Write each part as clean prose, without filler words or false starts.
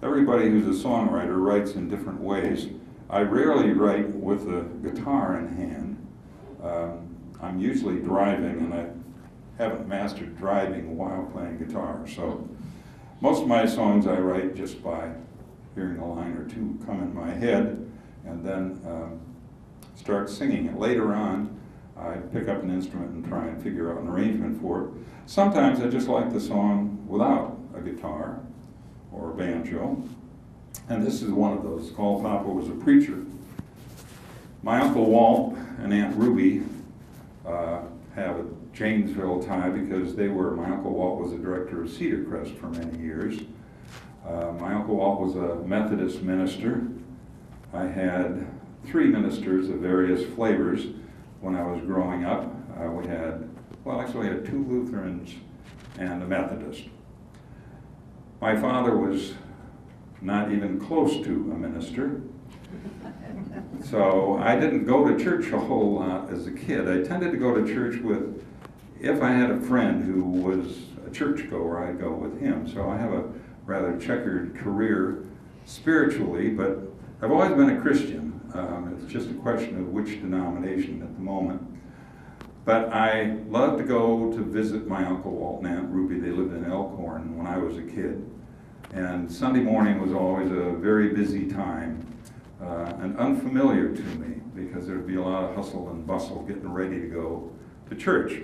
everybody who's a songwriter writes in different ways. I rarely write with a guitar in hand. I'm usually driving, and I haven't mastered driving while playing guitar. So most of my songs I write just by hearing a line or two come in my head, and then start singing it. Later on, I pick up an instrument and try and figure out an arrangement for it. Sometimes I just like the song without a guitar or a banjo, and this is one of those, called Poppa Was a Preacher. My Uncle Walt and Aunt Ruby have a Janesville tie because my Uncle Walt was the director of Cedar Crest for many years. My Uncle Walt was a Methodist minister. I had 3 ministers of various flavors when I was growing up. We had 2 Lutherans and a Methodist. My father was not even close to a minister, so I didn't go to church a whole lot as a kid. I tended to go to church if I had a friend who was a churchgoer, I'd go with him. So I have a rather checkered career spiritually, but I've always been a Christian. It's just a question of which denomination at the moment. But I loved to go to visit my Uncle Walt and Aunt Ruby. They lived in Elkhorn when I was a kid. And Sunday morning was always a very busy time and unfamiliar to me because there'd be a lot of hustle and bustle getting ready to go to church.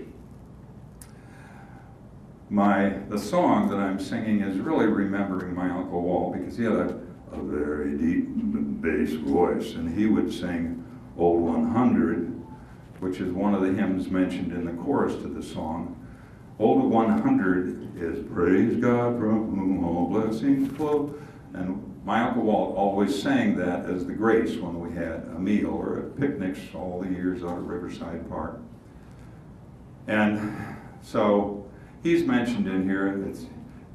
The song that I'm singing is really remembering my Uncle Walt because he had a very deep bass voice, and he would sing Old 100, which is one of the hymns mentioned in the chorus to the song. Old 100 is praise God from whom all blessings flow. And my Uncle Walt always sang that as the grace when we had a meal or at picnics all the years out at Riverside Park. And so he's mentioned in here.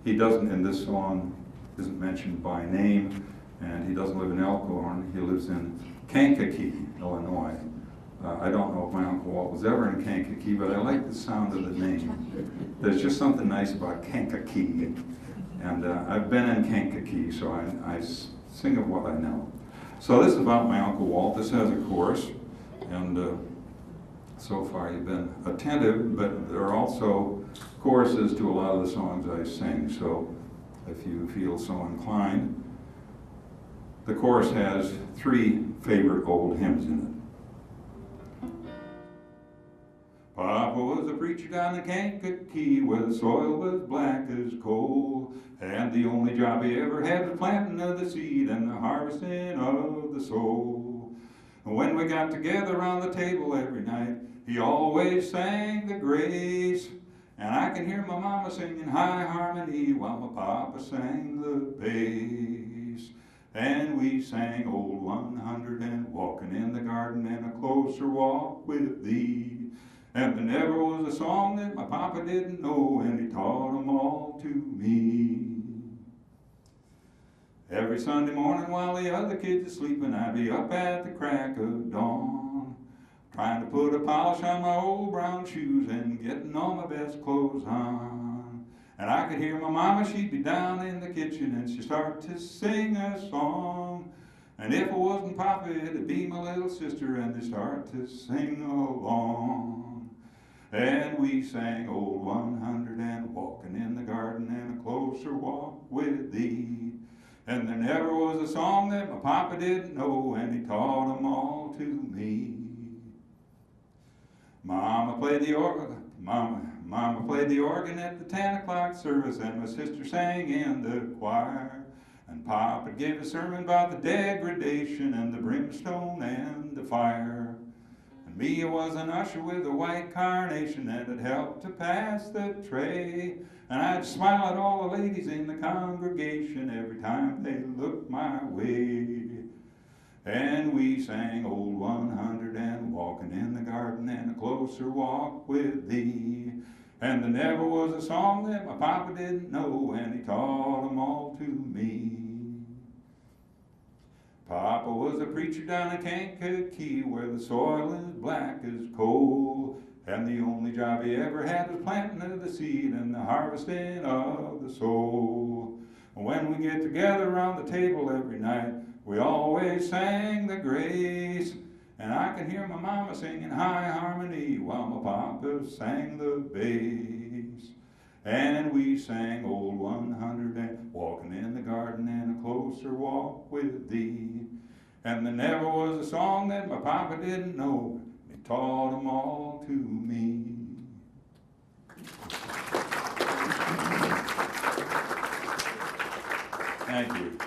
He doesn't, in this song, isn't mentioned by name, and he doesn't live in Elkhorn. He lives in Kankakee, Illinois. I don't know if my Uncle Walt was ever in Kankakee, but I like the sound of the name. There's just something nice about Kankakee. And I've been in Kankakee, so I sing of what I know. So this is about my Uncle Walt. This has a chorus, and so far you've been attentive, but there are also choruses to a lot of the songs I sing. So if you feel so inclined, the chorus has 3 favorite old hymns in it. Poppa was a preacher down in Kankakee where the soil was black as coal, and the only job he ever had was planting of the seed and the harvesting of the soul. And when we got together around the table every night, he always sang the grace, and I can hear my mama singing high harmony while my papa sang the bass. And we sang Old 100 and Walking in the Garden and A Closer Walk with Thee. And there never was a song that my papa didn't know, and he taught them all to me. Every Sunday morning while the other kids are sleeping, I'd be up at the crack of dawn, trying to put a polish on my old brown shoes and getting all my best clothes on. And I could hear my mama, she'd be down in the kitchen, and she'd start to sing a song. And if it wasn't Papa, it'd be my little sister, and they'd start to sing along. And we sang Old 100 and Walking in the Garden and A Closer Walk with Thee. And there never was a song that my papa didn't know, and he taught them all to me. Mama played the organ at the 10 o'clock service, and my sister sang in the choir. And Papa gave a sermon about the degradation and the brimstone and the fire. And me, I was an usher with a white carnation, and it helped to pass the tray. And I'd smile at all the ladies in the congregation every time they looked my way. And we sang Old 100 and Walking in the Garden and A Closer Walk with Thee. And there never was a song that my papa didn't know, and he taught them all to me. Papa was a preacher down in Kankakee where the soil is black as coal, and the only job he ever had was planting of the seed and the harvesting of the soul. When we get together around the table every night, we always sang the grace. And I can hear my mama singing high harmony while my papa sang the bass. And we sang Old 100 and Walking in the Garden and A Closer Walk with Thee. And there never was a song that my papa didn't know. He taught them all to me. Thank you.